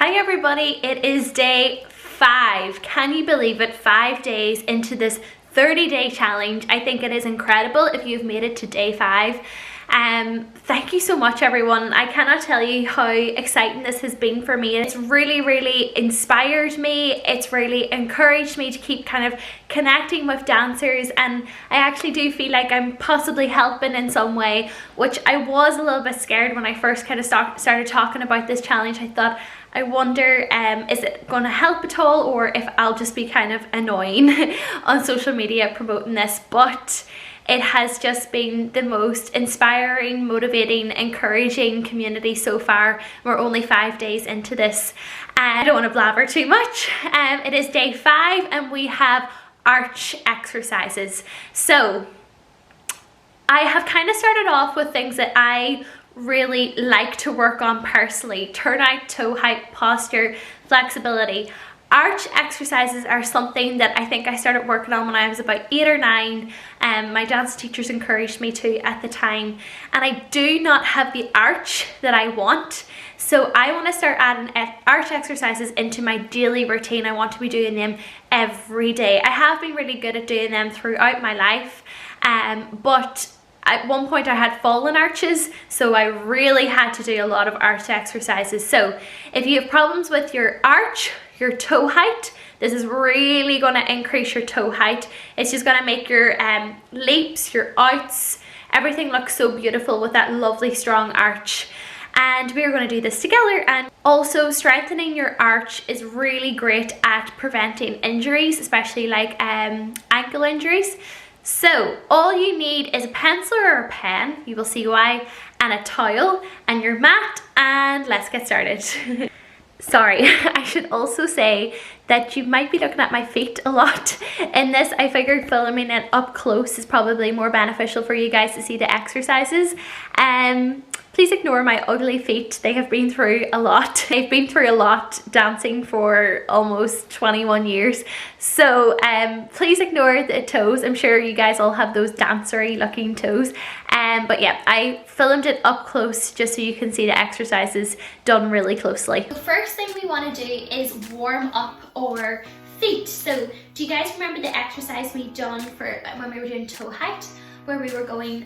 Hi everybody, it is day 5. Can you believe it? 5 days into this 30-day challenge. I think it is incredible if you've made it to day 5. Thank you so much everyone. I cannot tell you how exciting this has been for me. It's really inspired me. It's really encouraged me to keep kind of connecting with dancers, and I actually do feel like I'm possibly helping in some way, which I was a little bit scared when I first kind of started talking about this challenge. I thought, I wonder is it going to help at all, or if I'll just be kind of annoying on social media promoting this, but it has just been the most inspiring, motivating, encouraging community so far. We're only 5 days into this. I don't want to blabber too much. It is day 5 and we have arch exercises. So I have kind of started off with things that I really like to work on personally: turnout, toe height, posture, flexibility. Arch exercises are something that I think I started working on when I was about 8 or 9. My dance teachers encouraged me to at the time, and I do not have the arch that I want. So I want to start adding arch exercises into my daily routine. I want to be doing them every day. I have been really good at doing them throughout my life, but at one point I had fallen arches, so I really had to do a lot of arch exercises. So if you have problems with your arch, your toe height, this is really going to increase your toe height. It's just going to make your leaps, your outs, everything look so beautiful with that lovely strong arch. And we're going to do this together. And also, strengthening your arch is really great at preventing injuries, especially like ankle injuries. So all you need is a pencil or a pen, you will see why, and a towel and your mat, and let's get started. Sorry, I should also say that you might be looking at my feet a lot in this. I figured filming it up close is probably more beneficial for you guys to see the exercises. Please ignore my ugly feet. They have been through a lot. They've been through a lot dancing for almost 21 years. So please ignore the toes. I'm sure you guys all have those dancery looking toes. But yeah, I filmed it up close just so you can see the exercises done really closely. The first thing we want to do is warm up our feet. So do you guys remember the exercise we done for when we were doing toe height, where we were going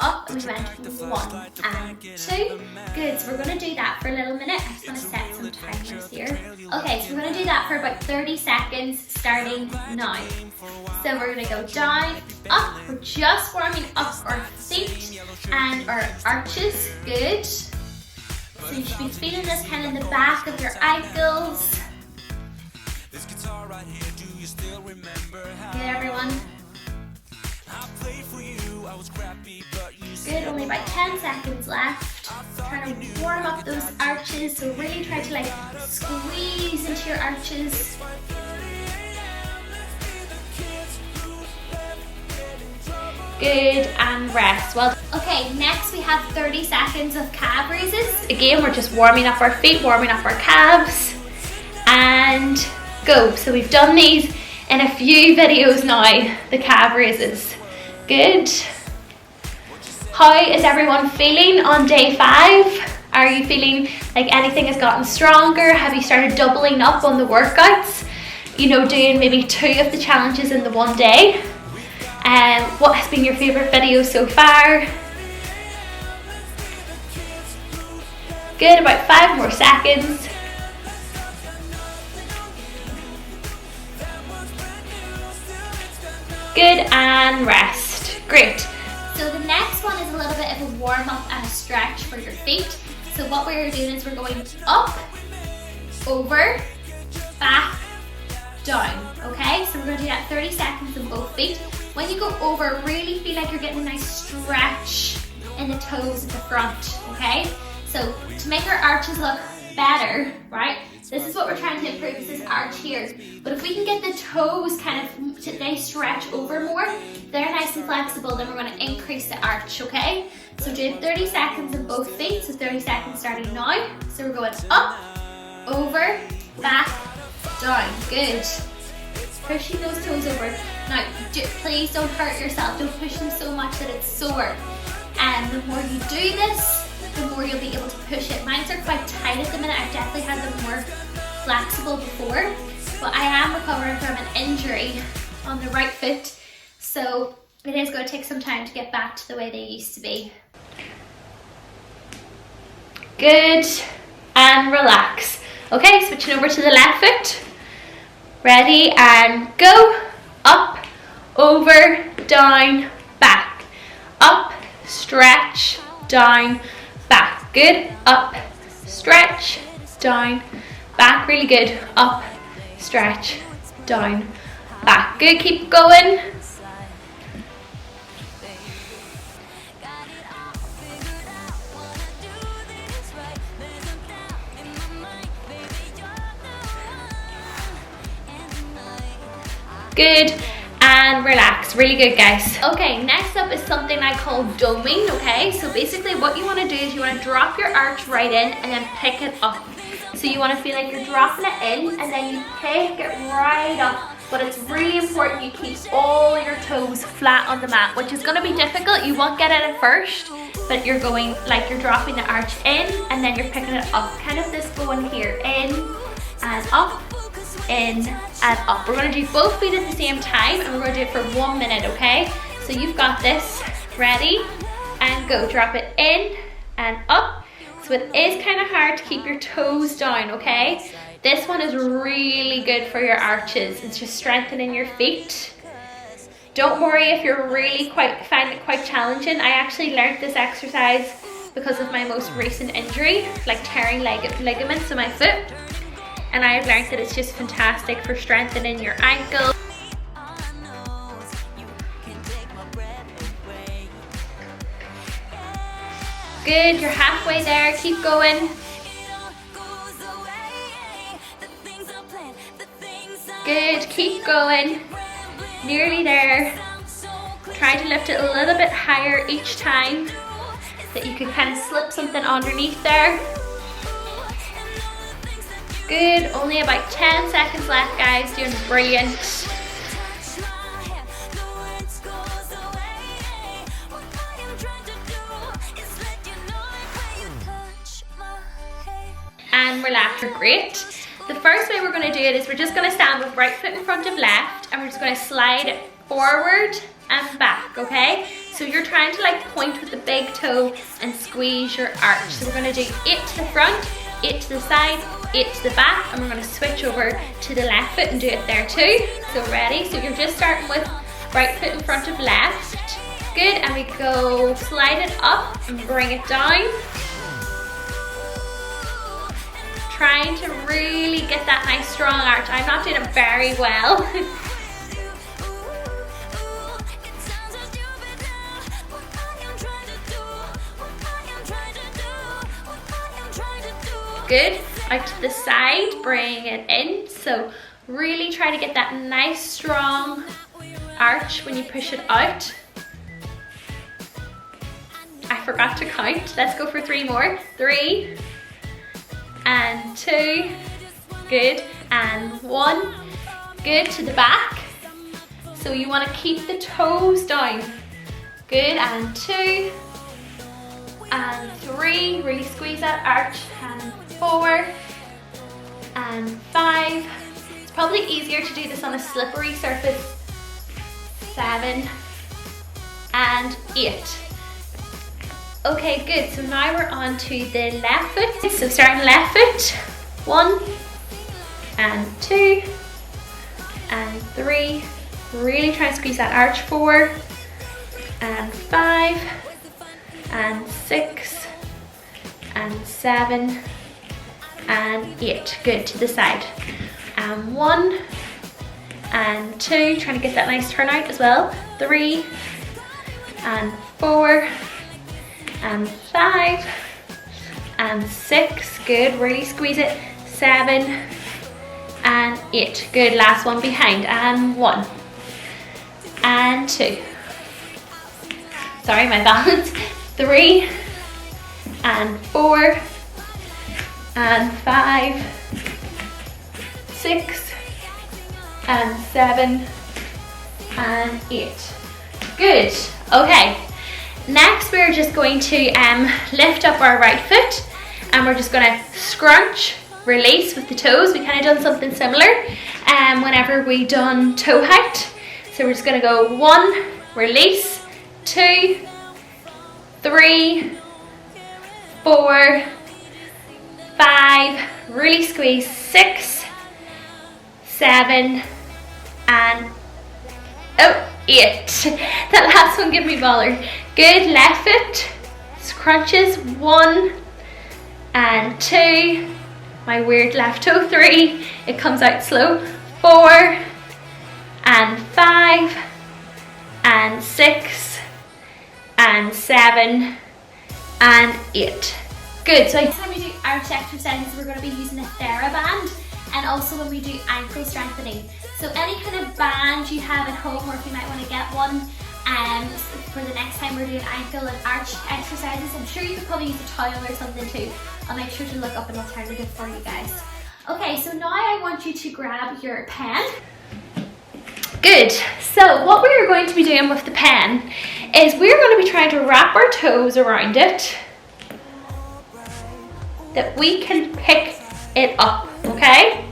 up and we went 1 and 2. Good, so we're going to do that for a little minute. I'm just going to set some timers here. Okay, so we're going to do that for about 30 seconds starting now. So we're going to go down, up. We're just warming up our feet and our arches. Good. So you should be feeling this kind of in the back of your ankles. Good, everyone. Good, only about 10 seconds left. Trying to warm up those arches, so really try to like squeeze into your arches. Good, and rest. Well, okay, next we have 30 seconds of calf raises. Again, we're just warming up our feet, warming up our calves, and go. So we've done these in a few videos now, the calf raises. Good. How is everyone feeling on day 5? Are you feeling like anything has gotten stronger? Have you started doubling up on the workouts? You know, doing maybe 2 of the challenges in the one day? What has been your favourite video so far? Good, about 5 more seconds. Good, and rest. Great. So the next one is a little bit of a warm up and a stretch for your feet. So what we're doing is we're going up, over, back, down. Okay, so we're going to do that 30 seconds in both feet. When you go over, really feel like you're getting a nice stretch in the toes at the front. Okay, so to make our arches look better, right? This is what we're trying to improve, is this arch here. But if we can get the toes kind of, they stretch over more, they're nice and flexible, then we're going to increase the arch, okay? So do 30 seconds in both feet, so 30 seconds starting now. So we're going up, over, back, down. Good. Pushing those toes over. Now, please don't hurt yourself. Don't push them so much that it's sore. And the more you do this, the more you'll be able to push it. Mine are quite tight at the minute. I've definitely had them more flexible before, but I am recovering from an injury on the right foot, so it is going to take some time to get back to the way they used to be. Good, and relax. Okay, switching over to the left foot. Ready, and go. Up, over, down, back. Up, stretch, down, back. Good. Up, stretch, down, back. Really good. Up, stretch, down, back. Good. Keep going. Good, and relax. Really good, guys. Okay, next up is something I call doming. Okay, so basically what you want to do is you want to drop your arch right in and then pick it up. So you want to feel like you're dropping it in and then you pick it right up. But it's really important you keep all your toes flat on the mat, which is going to be difficult. You won't get it at first, but you're going like you're dropping the arch in and then you're picking it up. Kind of this going here, in and up, in and up. We're going to do both feet at the same time and we're going to do it for 1 minute, okay? So you've got this. Ready? And go. Drop it in and up. So it is kind of hard to keep your toes down, okay? This one is really good for your arches. It's just strengthening your feet. Don't worry if you're really find it quite challenging. I actually learned this exercise because of my most recent injury, like tearing ligaments in my foot. And I've learned that it's just fantastic for strengthening your ankle. Good, you're halfway there, keep going. Good, keep going. Nearly there. Try to lift it a little bit higher each time, that you can kind of slip something underneath there. Good, only about 10 seconds left, guys. Doing brilliant. And relax, great. The first way we're going to do it is we're just going to stand with right foot in front of left and we're just going to slide it forward and back, okay? So you're trying to like point with the big toe and squeeze your arch. So we're going to do it to the front, it to the side, it to the back, and we're going to switch over to the left foot and do it there too. So ready? So you're just starting with right foot in front of left. Good, and we go slide it up and bring it down. Trying to really get that nice strong arch. I'm not doing it very well. Good, out to the side, bring it in. So really try to get that nice strong arch when you push it out. I forgot to count. Let's go for 3 more. 3 and 2, good, and 1, good, to the back. So you want to keep the toes down. Good, and 2 and 3, really squeeze that arch, and 4 and 5. It's probably easier to do this on a slippery surface. 7 and 8. Okay, good. So now we're on to the left foot. So starting left foot. 1 and 2 and 3. Really try and squeeze that arch. 4 and 5 and 6 and 7 and 8. Good, to the side. And 1 and 2. Trying to get that nice turnout as well. 3 and 4 and 5 and 6, good, really squeeze it. 7 and 8, good, last one behind, and 1 and 2, sorry, my balance. 3 and 4 and 5, 6 and 7 and 8, good. Okay, Next, we're just going to lift up our right foot, and we're just going to scrunch, release with the toes. We kind of done something similar whenever we done toe height. So we're just going to go 1, release, 2, 3, 4, 5, really squeeze, 6, 7, and 8. That last one gave me baller. Good, left foot, crunches, 1 and 2, my weird left toe, 3, it comes out slow, 4 and 5 and 6 and 7 and 8. Good, so next time we do arch exercises, we're going to be using a TheraBand, and also when we do ankle strengthening. So any kind of band you have at home, or if you might want to get one for the next time we're doing ankle and arch exercises. I'm sure you could probably use a towel or something too. I'll make sure to look up an alternative for you guys. Okay, so now I want you to grab your pen. Good, so what we're going to be doing with the pen is we're going to be trying to wrap our toes around it, that we can pick it up, okay?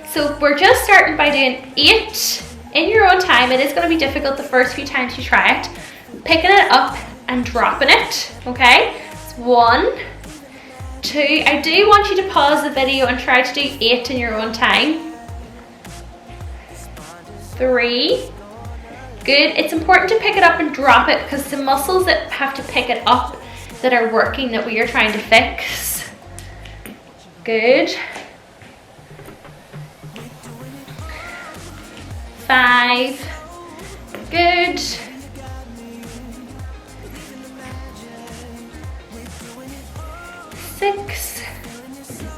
So we're just starting by doing 8 in your own time. It is going to be difficult the first few times you try it. Picking it up and dropping it, okay? It's 1, 2, I do want you to pause the video and try to do 8 in your own time. 3, good. It's important to pick it up and drop it because the muscles that have to pick it up that are working that we are trying to fix. Good. 5, good. 6,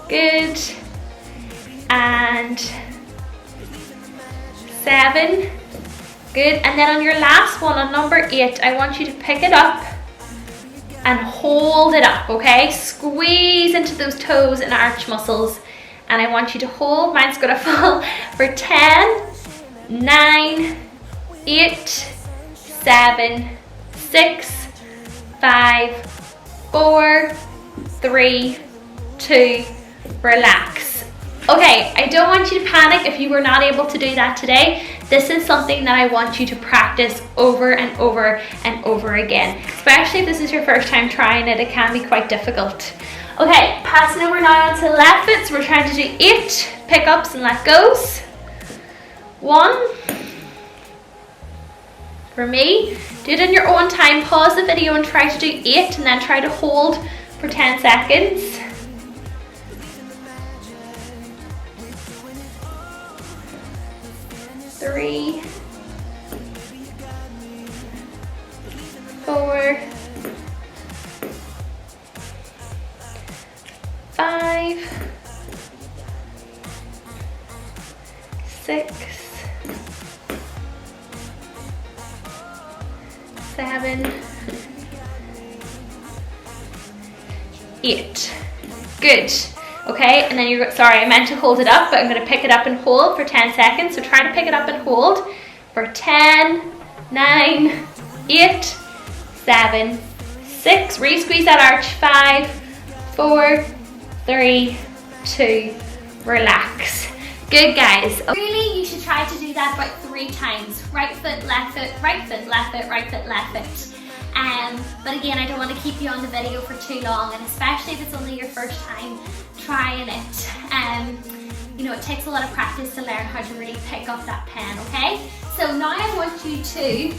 good. And 7, good. And then on your last one, on number 8, I want you to pick it up and hold it up, okay? Squeeze into those toes and arch muscles. And I want you to hold, mine's gonna fall, for 10, 9, 8, 7, 6, 5, 4, 3, 2, relax. Okay, I don't want you to panic if you were not able to do that today. This is something that I want you to practice over and over and over again. Especially if this is your first time trying it, it can be quite difficult. Okay, passing over now onto the left foot. So we're trying to do 8 pickups and let goes. 1. For me, do it in your own time. Pause the video and try to do 8 and then try to hold for 10 seconds. 3, 4, 5, 6, 7, 8. Good. Okay, and then you're, sorry, I meant to hold it up, but I'm going to pick it up and hold for 10 seconds. So try to pick it up and hold for 10, 9, 8, 7, 6. Re-squeeze that arch. 5, 4, 3, 2, relax. Good, guys. Really, you should try to do that about 3 times. Right foot, left foot, right foot, left foot, right foot, left foot. But again, I don't want to keep you on the video for too long, and especially if it's only your first time trying it. You know, it takes a lot of practice to learn how to really pick up that pen, okay? So now I want you to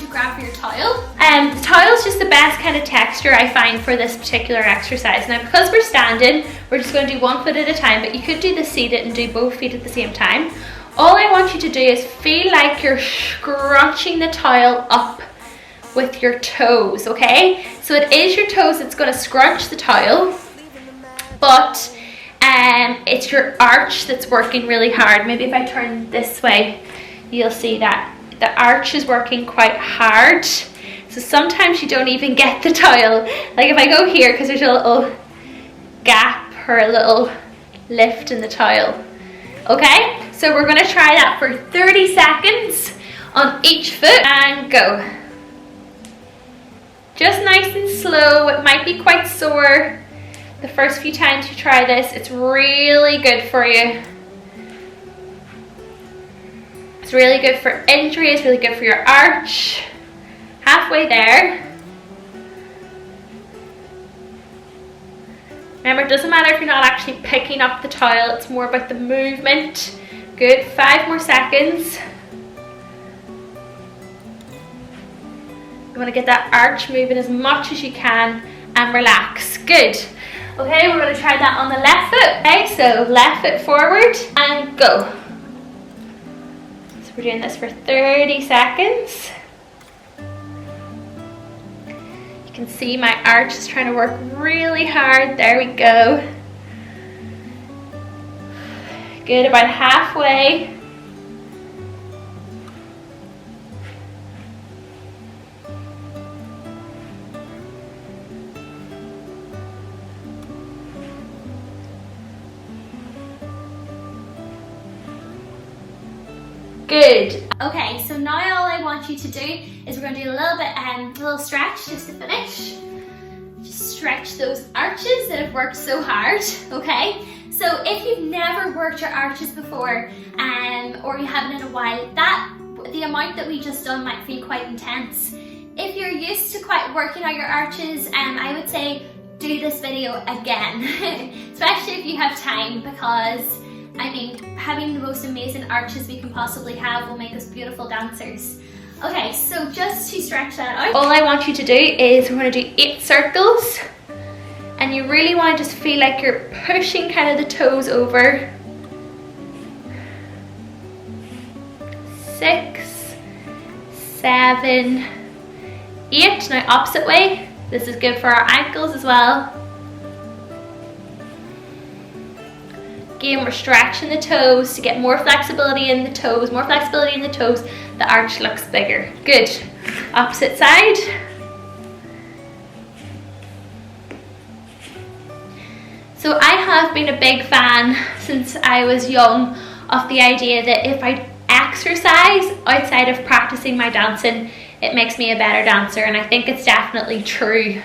grab your towel. The towel is just the best kind of texture I find for this particular exercise. Now, because we're standing, we're just going to do 1 foot at a time, but you could do this seated and do both feet at the same time. All I want you to do is feel like you're scrunching the towel up with your toes, okay? So it is your toes that's going to scrunch the towel, but it's your arch that's working really hard. Maybe if I turn this way, you'll see that the arch is working quite hard. So sometimes you don't even get the towel. Like if I go here, because there's a little gap or a little lift in the towel. Okay, so we're going to try that for 30 seconds on each foot and go. Just nice and slow. It might be quite sore the first few times you try this. It's really good for you. It's really good for injury, it's really good for your arch. Halfway there. Remember, it doesn't matter if you're not actually picking up the towel, it's more about the movement. Good, 5 more seconds. You want to get that arch moving as much as you can and relax. Good. Okay, we're going to try that on the left foot. Okay, so left foot forward and go. So we're doing this for 30 seconds. You can see my arch is trying to work really hard. There we go. Good, about halfway. Good. Okay, so now all I want you to do is we're going to do a little stretch just to finish. Just stretch those arches that have worked so hard, okay? So if you've never worked your arches before, or you haven't in a while, the amount that we just done might feel quite intense. If you're used to quite working out your arches, I would say do this video again, especially if you have time, because I mean, having the most amazing arches we can possibly have will make us beautiful dancers. Okay, so just to stretch that out, all I want you to do is we're going to do 8 circles, and you really want to just feel like you're pushing kind of the toes over. 6, 7, 8. Now opposite way. This is good for our ankles as well. Again, we're stretching the toes to get more flexibility in the toes. More flexibility in the toes, the arch looks bigger. Good. Opposite side. So I have been a big fan since I was young of the idea that if I exercise outside of practicing my dancing, it makes me a better dancer, and I think it's definitely true.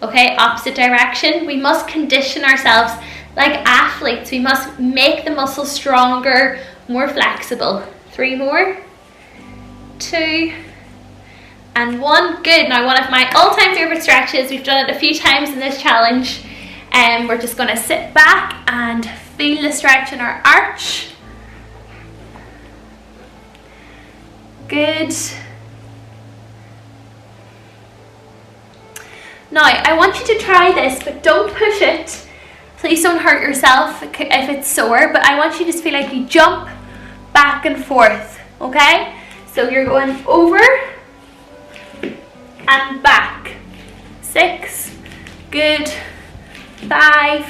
Okay, opposite direction. We must condition ourselves like athletes. We must make the muscles stronger, more flexible. 3 more. 2 and 1. Good. Now one of my all-time favorite stretches. We've done it a few times in this challenge. And we're just going to sit back and feel the stretch in our arch. Good. Now I want you to try this, but don't push it. Please don't hurt yourself if it's sore, but I want you to just feel like you jump back and forth, okay? So you're going over and back. 6, good. 5,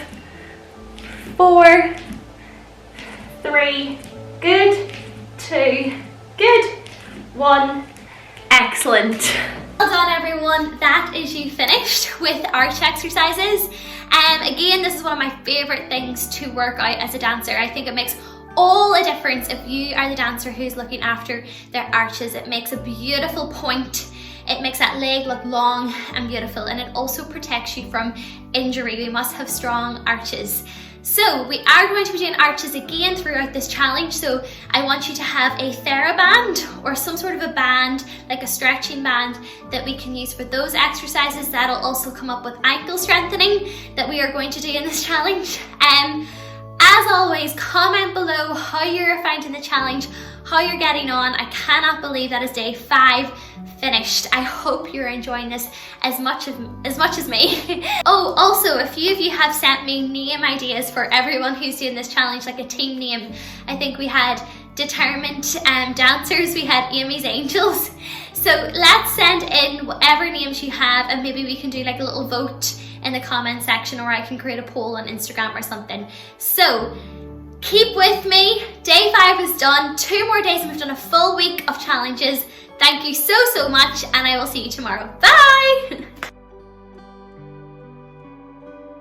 4, 3, good. 2, good. 1, excellent. Well done everyone, that is you finished with arch exercises. Again, this is one of my favourite things to work out as a dancer. I think it makes all the difference if you are the dancer who's looking after their arches. It makes a beautiful point. It makes that leg look long and beautiful, and it also protects you from injury. We must have strong arches. So we are going to be doing arches again throughout this challenge. So I want you to have a TheraBand or some sort of a band, like a stretching band, that we can use for those exercises. That'll also come up with ankle strengthening that we are going to do in this challenge. As always, comment below how you're finding the challenge, how you're getting on. I cannot believe that is day 5 finished. I hope you're enjoying this as much as me. Oh, also a few of you have sent me name ideas for everyone who's doing this challenge, like a team name. I think we had Determined Dancers, we had Amy's Angels. So let's send in whatever names you have, and maybe we can do like a little vote in the comment section, or I can create a poll on Instagram or something. So keep with me. Day 5 is done. 2 more days and we've done a full week of challenges. Thank you so much, and I will see you tomorrow. Bye!